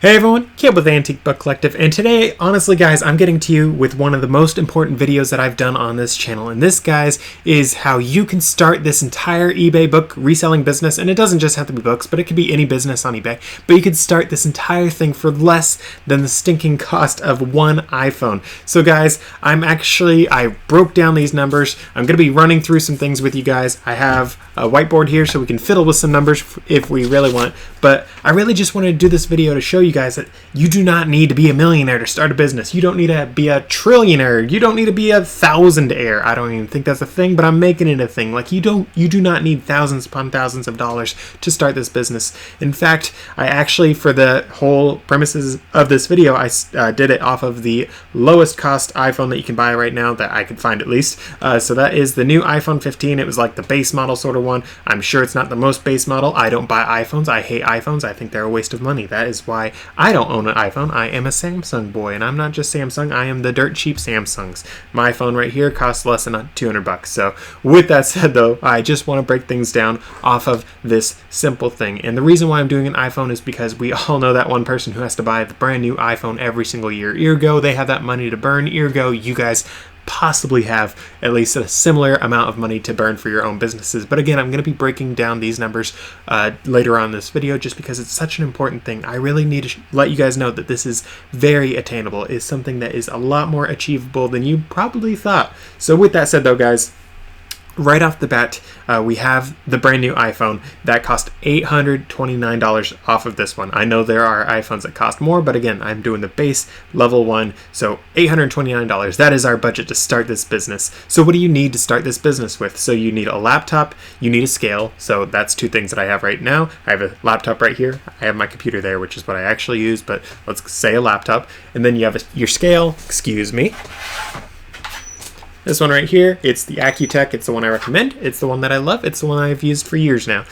Hey everyone, Caleb with the Antique Book Collective, and today, honestly guys, I'm getting to you with one of the most important videos that I've done on this channel, and this, guys, is how you can start this entire eBay book reselling business, and it doesn't just have to be books, but it could be any business on eBay, but you could start this entire thing for less than the stinking cost of one iPhone. So guys, I broke down these numbers. I'm going to be running through some things with you guys. I have a whiteboard here so we can fiddle with some numbers if we really want, but I really just wanted to do this video to show you guys that you do not need to be a millionaire to start a business. You don't need to be a trillionaire. You don't need to be a thousandaire. I don't even think that's a thing, but I'm making it a thing. Like you do not need thousands upon thousands of dollars to start this business. In fact, I actually, for the whole premises of this video, I did it off of the lowest cost iPhone that you can buy right now that I could find, at least. So that is the new iPhone 15. It was like the base model sort of one. I'm sure it's not the most base model. I don't buy iPhones. I hate iPhones. I think they're a waste of money. That is why I don't own an iPhone. I am a Samsung boy, and I'm not just Samsung. I am the dirt cheap Samsungs. My phone right here costs less than 200 bucks. So with that said, though, I just want to break things down off of this simple thing. And the reason why I'm doing an iPhone is because we all know that one person who has to buy the brand new iPhone every single year. Ergo, they have that money to burn. Ergo, you guys possibly have at least a similar amount of money to burn for your own businesses. But again, I'm going to be breaking down these numbers later on in this video just because it's such an important thing. I really need to let you guys know that this is very attainable. It's something that is a lot more achievable than you probably thought. So with that said, though, guys, right off the bat, we have the brand new iPhone that cost $829 off of this one. I know there are iPhones that cost more, but again, I'm doing the base level one, so $829. That is our budget to start this business. So what do you need to start this business with? So you need a laptop, you need a scale, so that's two things that I have right now. I have a laptop right here, I have my computer there, which is what I actually use, but let's say a laptop, and then you have your scale, excuse me. This one right here, it's the Accutech. It's the one I recommend. It's the one that I love. It's the one I've used for years now.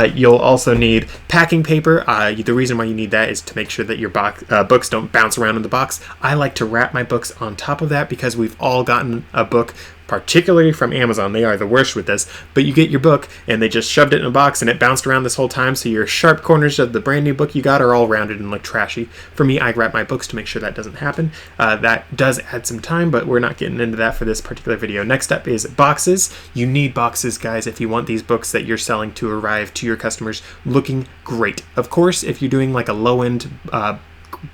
You'll also need packing paper. The reason why you need that is to make sure that your books don't bounce around in the box. I like to wrap my books on top of that because we've all gotten a book, particularly from Amazon. They are the worst with this, but you get your book and they just shoved it in a box and it bounced around this whole time, so your sharp corners of the brand new book you got are all rounded and look trashy. For me, I wrap my books to make sure that doesn't happen. That does add some time, but we're not getting into that for this particular video. Next up is boxes. You need boxes, guys, if you want these books that you're selling to arrive to your customers looking great. Of course, if you're doing like a low-end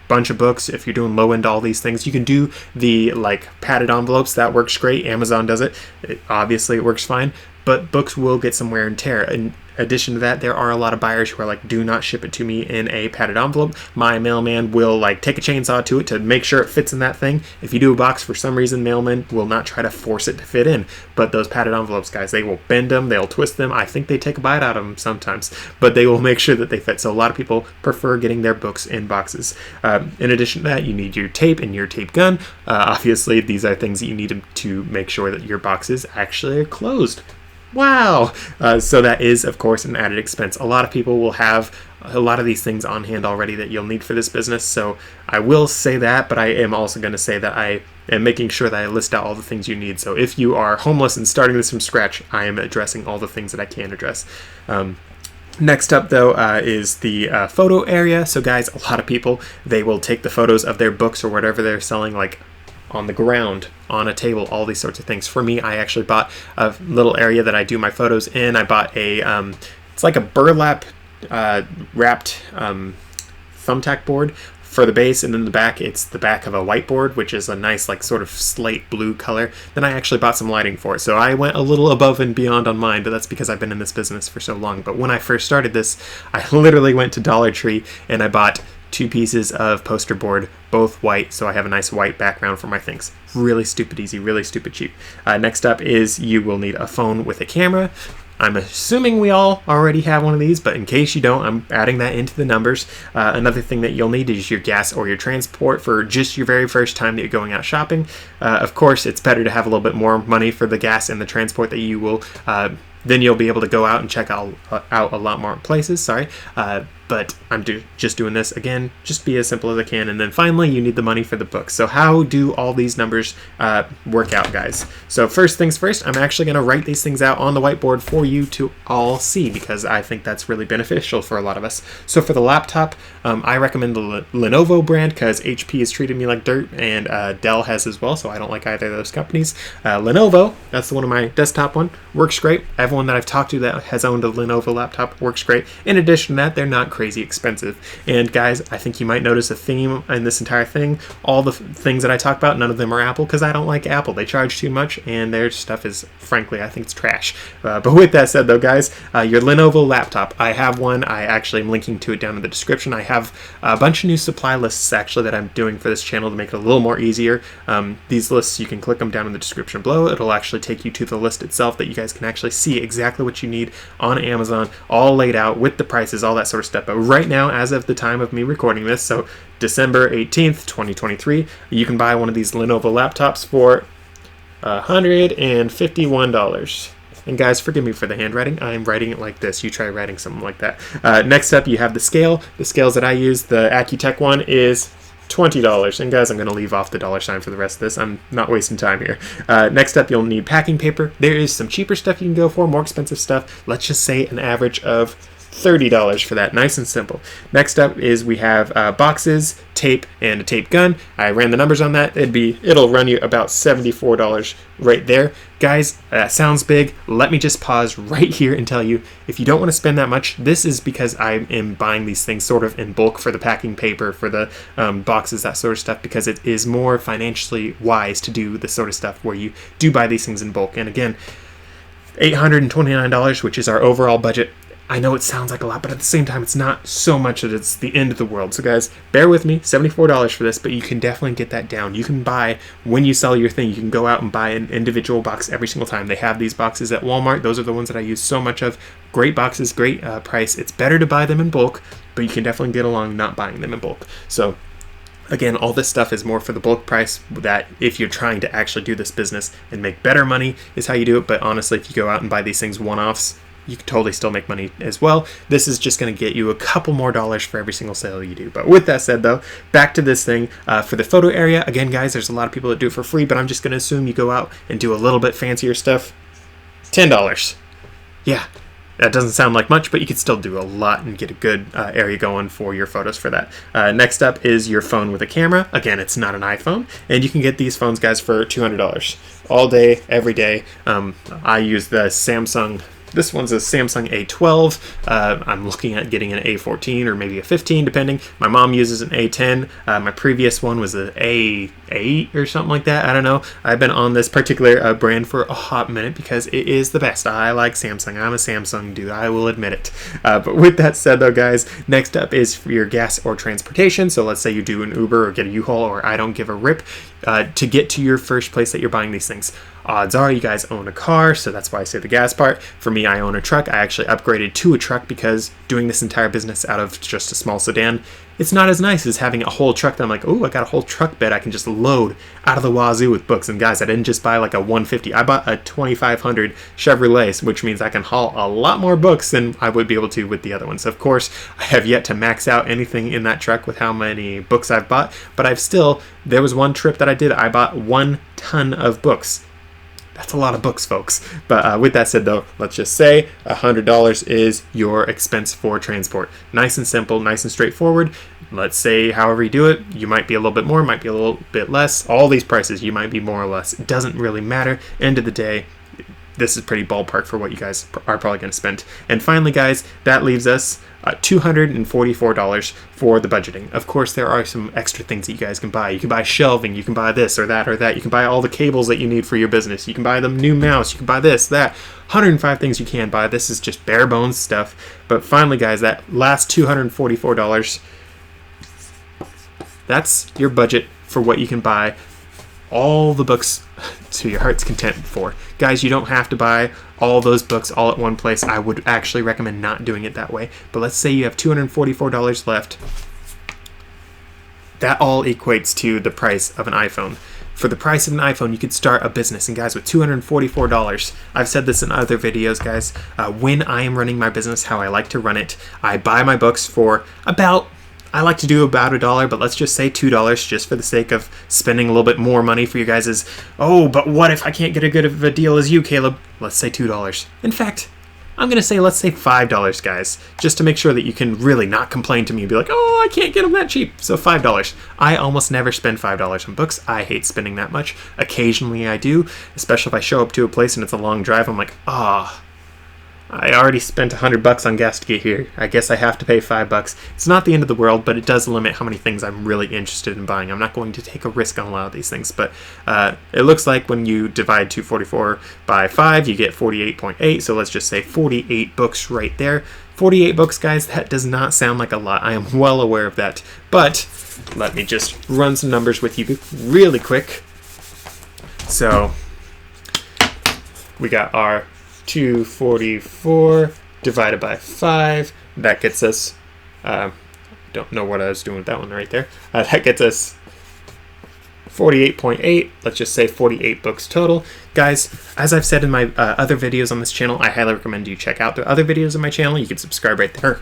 bunch of books, if you're doing low end all these things, you can do the like padded envelopes. That works great. Amazon does it. Obviously it works fine, but books will get some wear and tear. In addition to that, there are a lot of buyers who are like, do not ship it to me in a padded envelope. My mailman will like take a chainsaw to it to make sure it fits in that thing. If you do a box, for some reason, mailmen will not try to force it to fit in. But those padded envelopes, guys, they will bend them, they'll twist them. I think they take a bite out of them sometimes, but they will make sure that they fit. So a lot of people prefer getting their books in boxes. In addition to that, you need your tape and your tape gun. Obviously, these are things that you need to make sure that your boxes actually are closed. Wow! So that is, of course, an added expense. A lot of people will have a lot of these things on hand already that you'll need for this business. So I will say that, but I am also going to say that I am making sure that I list out all the things you need. So if you are homeless and starting this from scratch, I am addressing all the things that I can address. Next up, though, is the photo area. So guys, a lot of people, they will take the photos of their books or whatever they're selling, like on the ground, on a table, all these sorts of things. For me, I actually bought a little area that I do my photos in. I bought a, it's like a burlap wrapped thumbtack board for the base, and then the back, it's the back of a whiteboard, which is a nice like sort of slate blue color. Then I actually bought some lighting for it. So I went a little above and beyond on mine, but that's because I've been in this business for so long. But when I first started this, I literally went to Dollar Tree and I bought 2 pieces of poster board, both white, so I have a nice white background for my things. Really stupid easy, really stupid cheap. Next up is you will need a phone with a camera. I'm assuming we all already have one of these, but in case you don't, I'm adding that into the numbers. Another thing that you'll need is your gas or your transport for just your very first time that you're going out shopping. Of course, it's better to have a little bit more money for the gas and the transport that you will then you'll be able to go out and check out a lot more places. but I'm just doing this again, just be as simple as I can. And then finally, you need the money for the book. So how do all these numbers work out, guys? So first things first, I'm actually going to write these things out on the whiteboard for you to all see, because I think that's really beneficial for a lot of us. So for the laptop, I recommend the Lenovo brand because HP has treated me like dirt, and Dell has as well, so I don't like either of those companies. Lenovo, that's the one of my desktop one, works great. Everyone that I've talked to that has owned a Lenovo laptop works great. In addition to that, they're not crazy expensive. And guys, I think you might notice a theme in this entire thing. All the things that I talk about, none of them are Apple, because I don't like Apple. They charge too much, and their stuff is, frankly, I think it's trash. But with that said, though, guys, your Lenovo laptop, I have one. I actually am linking to it down in the description. I have a bunch of new supply lists, actually, that I'm doing for this channel to make it a little more easier. These lists, you can click them down in the description below. It'll actually take you to the list itself that you guys can actually see exactly what you need on Amazon, all laid out with the prices, all that sort of stuff. But right now, as of the time of me recording this, so December 18th, 2023, you can buy one of these Lenovo laptops for $151. And guys, forgive me for the handwriting. I'm writing it like this. You try writing something like that. Next up, you have the scale. The scales that I use, the Accutech one, is $20. And guys, I'm going to leave off the $ for the rest of this. I'm not wasting time here. Next up, you'll need packing paper. There is some cheaper stuff you can go for, more expensive stuff. Let's just say an average of $30 for that. Nice and simple. Next up is we have boxes, tape, and a tape gun. I ran the numbers on that. It'll run you about $74 right there. Guys, that sounds big. Let me just pause right here and tell you, if you don't want to spend that much, this is because I am buying these things sort of in bulk for the packing paper, for the boxes, that sort of stuff, because it is more financially wise to do this sort of stuff where you do buy these things in bulk. And again, $829, which is our overall budget. I know it sounds like a lot, but at the same time, it's not so much that it's the end of the world. So guys, bear with me, $74 for this, but you can definitely get that down. You can buy, when you sell your thing, you can go out and buy an individual box every single time. They have these boxes at Walmart. Those are the ones that I use so much of. Great boxes, great price. It's better to buy them in bulk, but you can definitely get along not buying them in bulk. So again, all this stuff is more for the bulk price, that if you're trying to actually do this business and make better money is how you do it. But honestly, if you go out and buy these things one-offs, you can totally still make money as well. This is just going to get you a couple more dollars for every single sale you do. But with that said, though, back to this thing. For the photo area, again, guys, there's a lot of people that do it for free, but I'm just going to assume you go out and do a little bit fancier stuff. $10. Yeah, that doesn't sound like much, but you could still do a lot and get a good area going for your photos for that. Next up is your phone with a camera. Again, it's not an iPhone, and you can get these phones, guys, for $200 all day, every day. I use the Samsung. This one's a Samsung A12. I'm looking at getting an A14 or maybe a 15, depending. My mom uses an A10. My previous one was an A8 or something like that. I don't know. I've been on this particular brand for a hot minute because it is the best. I like Samsung. I'm a Samsung dude. I will admit it. But with that said, though, guys, next up is for your gas or transportation. So let's say you do an Uber or get a U-Haul, or I don't give a rip, to get to your first place that you're buying these things. Odds are you guys own a car, so that's why I say the gas part. For me, I own a truck. I actually upgraded to a truck because doing this entire business out of just a small sedan, it's not as nice as having a whole truck that I'm like, oh, I got a whole truck bed I can just load out of the wazoo with books. And guys, I didn't just buy like a 150. I bought a 2500 Chevrolet, which means I can haul a lot more books than I would be able to with the other ones. Of course, I have yet to max out anything in that truck with how many books I've bought, but there was one trip that I did. I bought 1 ton of books. That's a lot of books, folks. But with that said, though, let's just say $100 is your expense for transport. Nice and simple, nice and straightforward. Let's say however you do it, you might be a little bit more, might be a little bit less. All these prices, you might be more or less. It doesn't really matter. End of the day, this is pretty ballpark for what you guys are probably going to spend. And finally, guys, that leaves us $244 for the budgeting. Of course, there are some extra things that you guys can buy. You can buy shelving, you can buy this or that or that. You can buy all the cables that you need for your business. You can buy the new mouse, you can buy this, that. 105 things you can buy. This is just bare bones stuff. But finally, guys, that last $244, that's your budget for what you can buy all the books to your heart's content for. Guys, you don't have to buy all those books all at one place. I would actually recommend not doing it that way. But let's say you have $244 left. That all equates to the price of an iPhone. For the price of an iPhone, you could start a business. And guys, with $244, I've said this in other videos, guys, when I am running my business, how I like to run it, I buy my books for I like to do about $1, but let's just say $2 just for the sake of spending a little bit more money for you guys. Oh, but what if I can't get as good of a deal as you, Caleb? Let's say $2. In fact, I'm going to say let's say $5, guys, just to make sure that you can really not complain to me and be like, oh, I can't get them that cheap. So $5. I almost never spend $5 on books. I hate spending that much. Occasionally I do, especially if I show up to a place and it's a long drive. I'm like, I already spent $100 on gas to get here. I guess I have to pay $5. It's not the end of the world, but it does limit how many things I'm really interested in buying. I'm not going to take a risk on a lot of these things, but it looks like when you divide 244 by 5, you get 48.8. So let's just say 48 books right there. 48 books, guys, that does not sound like a lot. I am well aware of that, but let me just run some numbers with you really quick. So we got our 244 divided by 5. That gets us, don't know what I was doing with that one right there. That gets us 48.8. Let's just say 48 books total. Guys, as I've said in my other videos on this channel, I highly recommend you check out the other videos on my channel. You can subscribe right there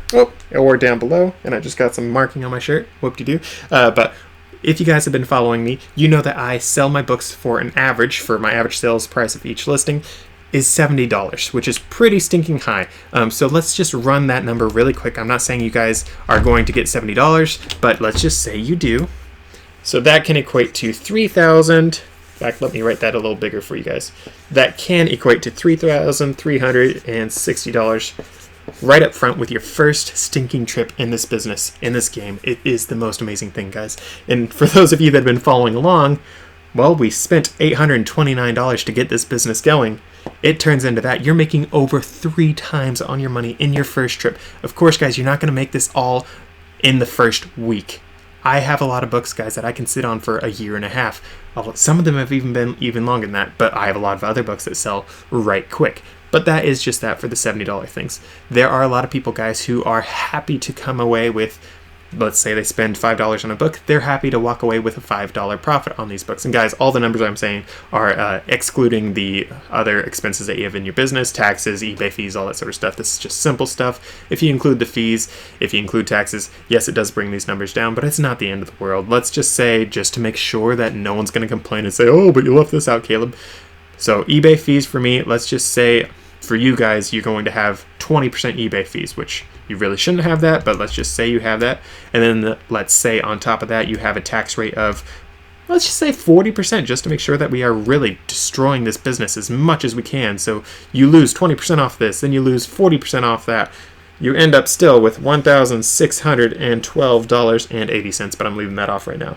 or down below. And I just got some marking on my shirt. Whoop-de-doo. But if you guys have been following me, you know that I sell my books for an average, for my average sales price of each listing, is $70, which is pretty stinking high. So let's just run that number really quick. I'm not saying you guys are going to get $70, but let's just say you do. So that can equate to $3,000. In fact, let me write that a little bigger for you guys. That can equate to $3,360 right up front with your first stinking trip in this business, in this game. It is the most amazing thing, guys. And for those of you that have been following along, well, we spent $829 to get this business going. It turns into that. You're making over 3 times on your money in your first trip. Of course, guys, you're not going to make this all in the first week. I have a lot of books, guys, that I can sit on for a year and a half. Some of them have even been even longer than that, but I have a lot of other books that sell right quick. But that is just that for the $70 things. There are a lot of people, guys, who are happy to come away with, let's say they spend $5 on a book, they're happy to walk away with a $5 profit on these books. And guys, all the numbers I'm saying are excluding the other expenses that you have in your business, taxes, eBay fees, all that sort of stuff. This is just simple stuff. If you include the fees, if you include taxes, yes, it does bring these numbers down, but it's not the end of the world. Let's just say, just to make sure that no one's going to complain and say, oh, but you left this out, Caleb. So eBay fees for me, let's just say for you guys, you're going to have 20% eBay fees, which you really shouldn't have that, but let's just say you have that. And then let's say on top of that, you have a tax rate of, let's just say 40%, just to make sure that we are really destroying this business as much as we can. So you lose 20% off this, then you lose 40% off that. You end up still with $1,612.80, but I'm leaving that off right now.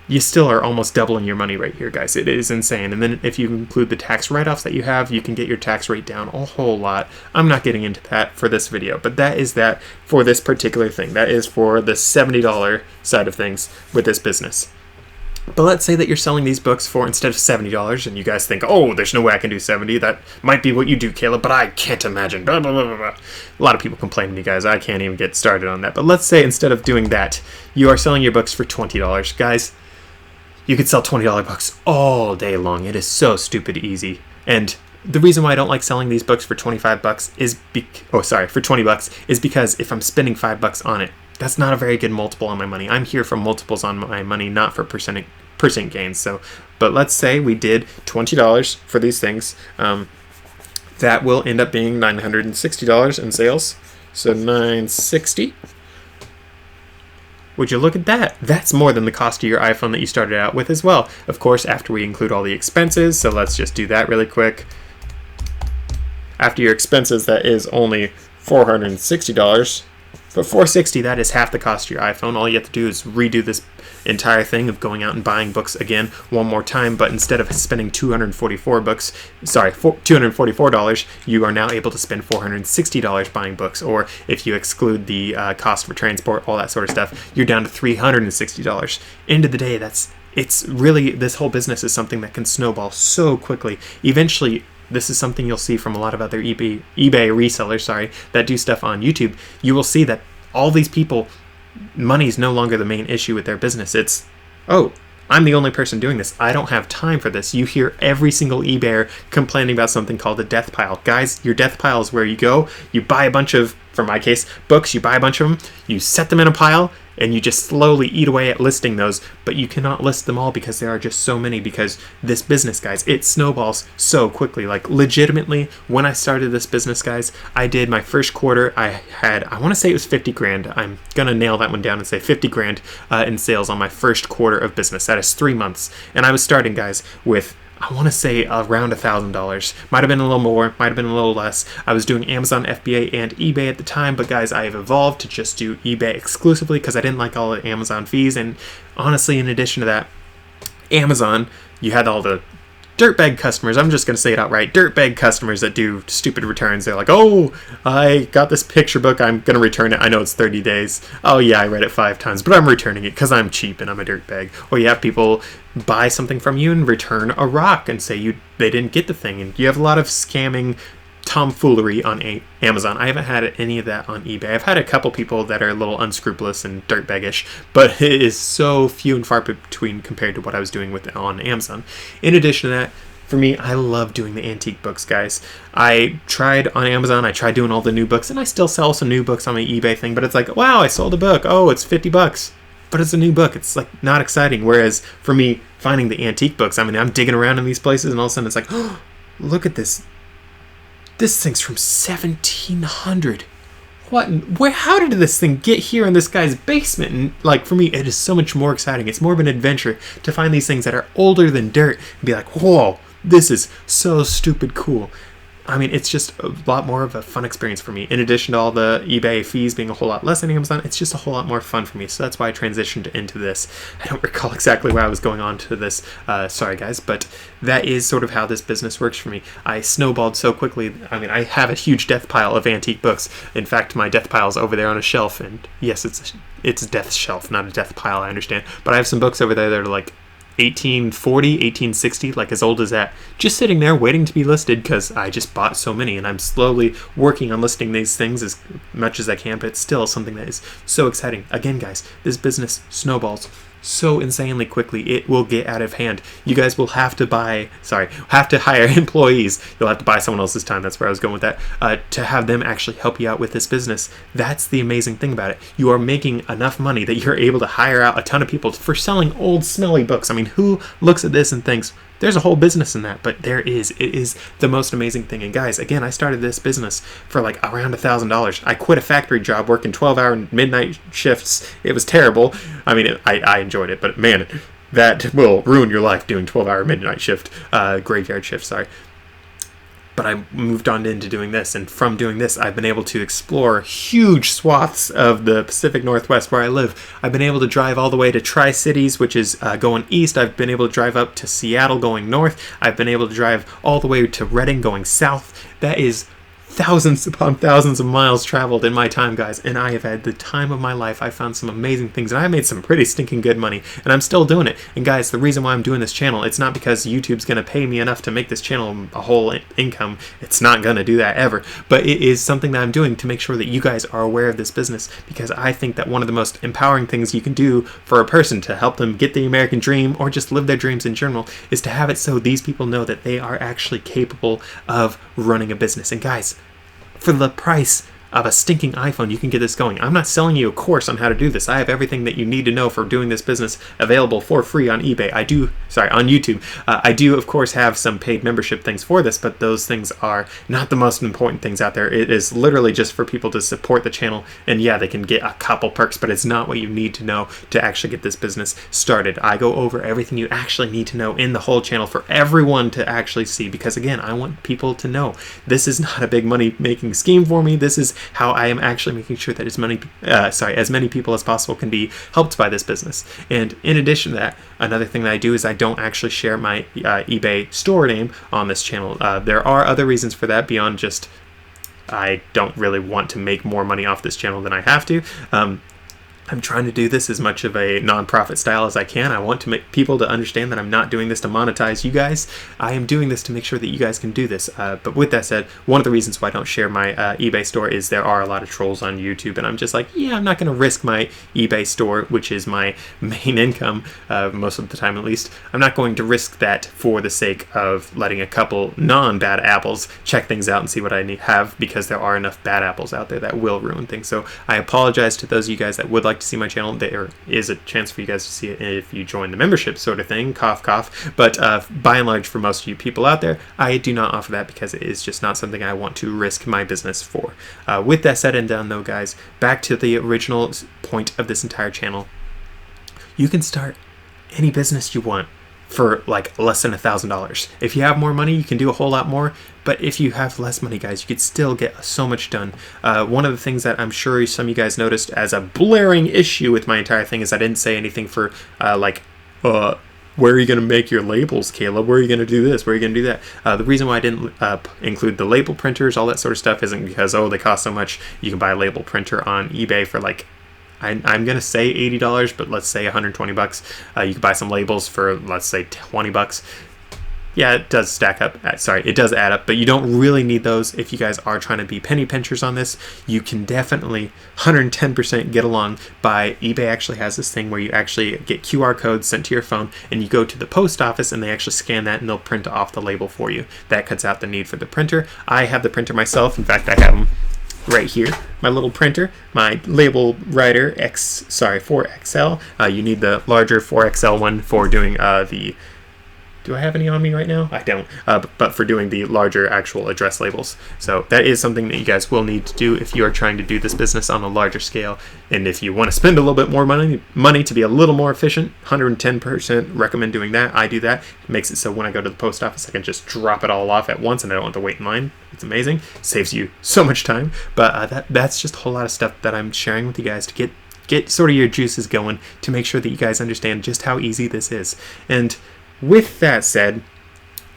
You still are almost doubling your money right here, guys. It is insane. And then if you include the tax write-offs that you have, you can get your tax rate down a whole lot. I'm not getting into that for this video, but that is that for this particular thing. That is for the $70 side of things with this business. But let's say that you're selling these books for, instead of $70, and you guys think, oh, there's no way I can do 70. That might be what you do, Caleb, but I can't imagine. Blah, blah, blah, blah, blah. A lot of people complain to me, guys. I can't even get started on that. But let's say instead of doing that, you are selling your books for $20. Guys, you could sell $20 books all day long. It is so stupid easy. And the reason why I don't like selling these books for $25 is for $20 is because if I'm spending $5 on it, that's not a very good multiple on my money. I'm here for multiples on my money, not for percent gains. So, but let's say we did $20 for these things. That will end up being $960 in sales. So $960. Would you look at that? That's more than the cost of your iPhone that you started out with as well. Of course, after we include all the expenses, so let's just do that really quick. After your expenses, that is only $460. But $460, that is half the cost of your iPhone. All you have to do is redo this entire thing of going out and buying books again one more time, but instead of spending $244, you are now able to spend $460 buying books. Or if you exclude the cost for transport, all that sort of stuff, you're down to $360. End of the day, it's really, this whole business is something that can snowball so quickly. Eventually, this is something you'll see from a lot of other eBay resellers, that do stuff on YouTube. You will see that all these people, money is no longer the main issue with their business. It's, oh, I'm the only person doing this. I don't have time for this. You hear every single eBayer complaining about something called a death pile. Guys, your death pile is where you go, you buy a bunch of, for my case, books, you buy a bunch of them, you set them in a pile, and you just slowly eat away at listing those, but you cannot list them all because there are just so many, because this business, guys, it snowballs so quickly. Like, legitimately, when I started this business, guys, I did my first quarter, I want to say it was 50 grand. I'm going to nail that one down and say 50 grand in sales on my first quarter of business. That is 3 months. And I was starting, guys, with, I want to say around $1,000. Might have been a little more, might have been a little less. I was doing Amazon FBA and eBay at the time, but guys, I have evolved to just do eBay exclusively because I didn't like all the Amazon fees. And honestly, in addition to that, Amazon, you had all the dirtbag customers. I'm just going to say it outright. Dirtbag customers that do stupid returns. They're like, oh, I got this picture book. I'm going to return it. I know it's 30 days. Oh, yeah, I read it 5 times, but I'm returning it because I'm cheap and I'm a dirtbag. Or you have people buy something from you and return a rock and say they didn't get the thing. And you have a lot of scamming tomfoolery on Amazon. I haven't had any of that on eBay. I've had a couple people that are a little unscrupulous and dirtbaggish, but it is so few and far between compared to what I was doing on Amazon. In addition to that, for me, I love doing the antique books, guys. I tried on Amazon, I tried doing all the new books, and I still sell some new books on my eBay thing, but it's like, wow, I sold a book. Oh, it's $50. But it's a new book. It's like not exciting. Whereas for me, finding the antique books, I mean, I'm digging around in these places and all of a sudden it's like, oh, look at this. This thing's from 1700. What? How did this thing get here in this guy's basement? And like, for me, it is so much more exciting. It's more of an adventure to find these things that are older than dirt and be like, whoa, this is so stupid cool. I mean, it's just a lot more of a fun experience for me. In addition to all the eBay fees being a whole lot less than Amazon, it's just a whole lot more fun for me. So that's why I transitioned into this. I don't recall exactly where I was going on to this. Sorry, guys. But that is sort of how this business works for me. I snowballed so quickly. I mean, I have a huge death pile of antique books. In fact, my death pile is over there on a shelf. And yes, it's a death shelf, not a death pile, I understand. But I have some books over there that are like 1840, 1860, like as old as that, just sitting there waiting to be listed because I just bought so many, and I'm slowly working on listing these things as much as I can, but it's still something that is so exciting. Again, guys, this business snowballs so insanely quickly, it will get out of hand. You guys will have to hire employees. You'll have to buy someone else's time. That's where I was going with that. To have them actually help you out with this business. That's the amazing thing about it. You are making enough money that you're able to hire out a ton of people for selling old, smelly books. I mean, who looks at this and thinks, there's a whole business in that? But there is. It is the most amazing thing. And guys, again, I started this business for like around $1,000. I quit a factory job working 12-hour midnight shifts. It was terrible. I mean, I enjoyed it, but man, that will ruin your life doing 12-hour midnight shift, graveyard shift, sorry. But I moved on into doing this, and from doing this, I've been able to explore huge swaths of the Pacific Northwest where I live. I've been able to drive all the way to Tri-Cities, which is going east. I've been able to drive up to Seattle going north. I've been able to drive all the way to Redding going south. That is thousands upon thousands of miles traveled in my time, guys, and I have had the time of my life. I found some amazing things, and I made some pretty stinking good money, and I'm still doing it. And guys, the reason why I'm doing this channel, it's not because YouTube's going to pay me enough to make this channel a whole income. It's not going to do that ever, but it is something that I'm doing to make sure that you guys are aware of this business, because I think that one of the most empowering things you can do for a person to help them get the American dream or just live their dreams in general is to have it so these people know that they are actually capable of running a business. And guys, for the price of a stinking iPhone, you can get this going. I'm not selling you a course on how to do this. I have everything that you need to know for doing this business available for free on eBay. On YouTube. I do, of course, have some paid membership things for this, but those things are not the most important things out there. It is literally just for people to support the channel, and yeah, they can get a couple perks, but it's not what you need to know to actually get this business started. I go over everything you actually need to know in the whole channel for everyone to actually see, because again, I want people to know this is not a big money making scheme for me. This is how I am actually making sure that as many people as possible can be helped by this business. And in addition to that, another thing that I do is I don't actually share my eBay store name on this channel. There are other reasons for that beyond just I don't really want to make more money off this channel than I have to. I'm trying to do this as much of a nonprofit style as I can. I want to make people to understand that I'm not doing this to monetize you guys. I am doing this to make sure that you guys can do this. But with that said, one of the reasons why I don't share my eBay store is there are a lot of trolls on YouTube, and I'm just like, yeah, I'm not going to risk my eBay store, which is my main income, most of the time at least. I'm not going to risk that for the sake of letting a couple non-bad apples check things out and see what I have, because there are enough bad apples out there that will ruin things. So I apologize to those of you guys that would like to see my channel. There is a chance for you guys to see it if you join the membership sort of thing, cough cough, but by and large, for most of you people out there, I do not offer that because it is just not something I want to risk my business for. With that said and done though, guys, back to the original point of this entire channel. You can start any business you want for like less than $1,000. If you have more money, you can do a whole lot more. But if you have less money, guys, you could still get so much done. One of the things that I'm sure some of you guys noticed as a blaring issue with my entire thing is I didn't say anything for where are you going to make your labels, Caleb? Where are you going to do this? Where are you going to do that? The reason why I didn't include the label printers, all that sort of stuff, isn't because, oh, they cost so much. You can buy a label printer on eBay for like, I'm going to say $80, but let's say 120 bucks. You can buy some labels for, let's say, 20 bucks. Yeah, it does stack up. Sorry, it does add up, but you don't really need those if you guys are trying to be penny pinchers on this. You can definitely 110% get along by eBay actually has this thing where you actually get QR codes sent to your phone, and you go to the post office and they actually scan that and they'll print off the label for you. That cuts out the need for the printer. I have the printer myself. In fact, I have them right here, my little printer, my label writer 4XL. You need the larger 4XL one for doing do I have any on me right now? I don't, but for doing the larger actual address labels. So that is something that you guys will need to do if you are trying to do this business on a larger scale. And if you want to spend a little bit more money to be a little more efficient, 110% recommend doing that. I do that. It makes it so when I go to the post office, I can just drop it all off at once and I don't have to wait in line. It's amazing. Saves you so much time. But that's just a whole lot of stuff that I'm sharing with you guys to get sort of your juices going, to make sure that you guys understand just how easy this is. And with that said,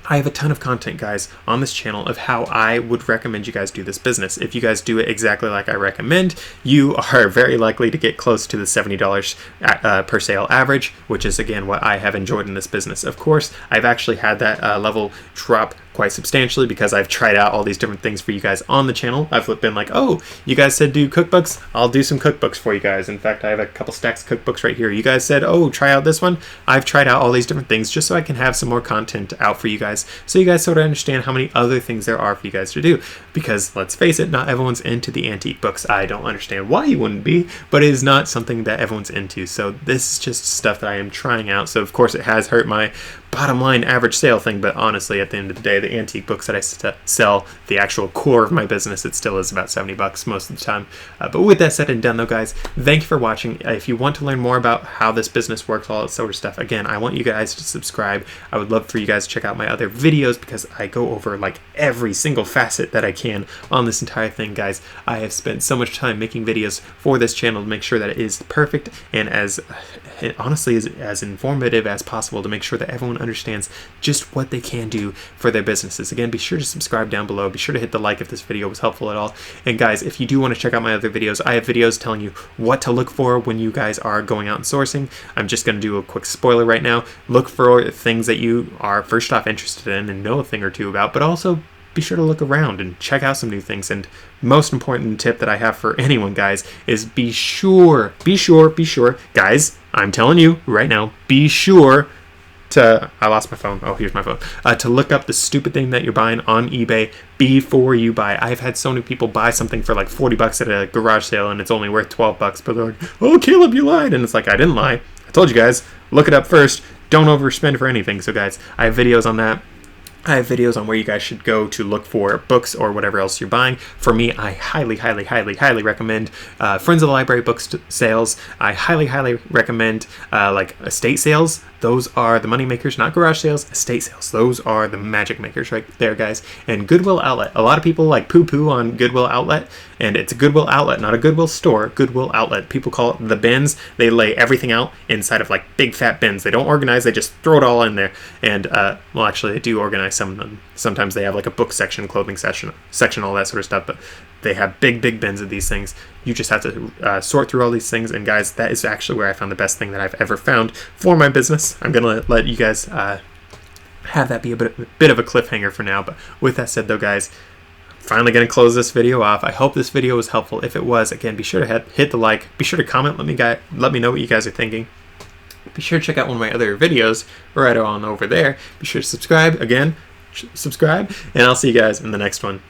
I have a ton of content, guys, on this channel of how I would recommend you guys do this business. If you guys do it exactly like I recommend, you are very likely to get close to the $70 per sale average, which is, again, what I have enjoyed in this business. Of course, I've actually had that level drop quite substantially because I've tried out all these different things for you guys on the channel. I've been like, oh, you guys said do cookbooks? I'll do some cookbooks for you guys. In fact, I have a couple stacks of cookbooks right here. You guys said, oh, try out this one. I've tried out all these different things just so I can have some more content out for you guys, so you guys sort of understand how many other things there are for you guys to do. Because let's face it, not everyone's into the antique books. I don't understand why you wouldn't be, but it is not something that everyone's into. So this is just stuff that I am trying out. So of course it has hurt my bottom line average sale thing, but honestly, at the end of the day, the antique books that I sell, the actual core of my business, it still is about 70 bucks most of the time. But with that said and done though, guys, thank you for watching. If you want to learn more about how this business works, all that sort of stuff, again, I want you guys to subscribe. I would love for you guys to check out my other videos because I go over like every single facet that I can on this entire thing, guys. I have spent so much time making videos for this channel to make sure that it is perfect and as honestly as informative as possible, to make sure that everyone understands just what they can do for their businesses. Again, be sure to subscribe down below. Be sure to hit the like if this video was helpful at all. And guys, if you do want to check out my other videos, I have videos telling you what to look for when you guys are going out and sourcing. I'm just going to do a quick spoiler right now. Look for things that you are first off interested in and know a thing or two about, but also be sure to look around and check out some new things. And most important tip that I have for anyone, guys, is be sure, guys, I'm telling you right now, be sure to, I lost my phone. Oh, here's my phone. To look up the stupid thing that you're buying on eBay before you buy. I've had so many people buy something for like 40 bucks at a garage sale and it's only worth 12 bucks, but they're like, oh, Caleb, you lied. And it's like, I didn't lie. I told you guys, look it up first. Don't overspend for anything. So guys, I have videos on that. I have videos on where you guys should go to look for books or whatever else you're buying. For me, I highly recommend Friends of the Library book sales. I highly recommend like estate sales. Those are the money makers, not garage sales, estate sales. Those are the magic makers right there, guys. And Goodwill Outlet. A lot of people like poo-poo on Goodwill Outlet, and it's a Goodwill Outlet, not a Goodwill store. Goodwill Outlet. People call it the bins. They lay everything out inside of like big fat bins. They don't organize. They just throw it all in there. And well, actually, they do organize some of them. Sometimes they have like a book section, clothing section, all that sort of stuff. But they have big bins of these things. You just have to sort through all these things. And guys, that is actually where I found the best thing that I've ever found for my business. I'm gonna let you guys have that be a bit of a cliffhanger for now. But with that said, though, guys, finally going to close this video off. I hope this video was helpful. If it was, again, be sure to hit the like. Be sure to comment. Let me know what you guys are thinking. Be sure to check out one of my other videos right on over there. Be sure to subscribe. Again, subscribe. And I'll see you guys in the next one.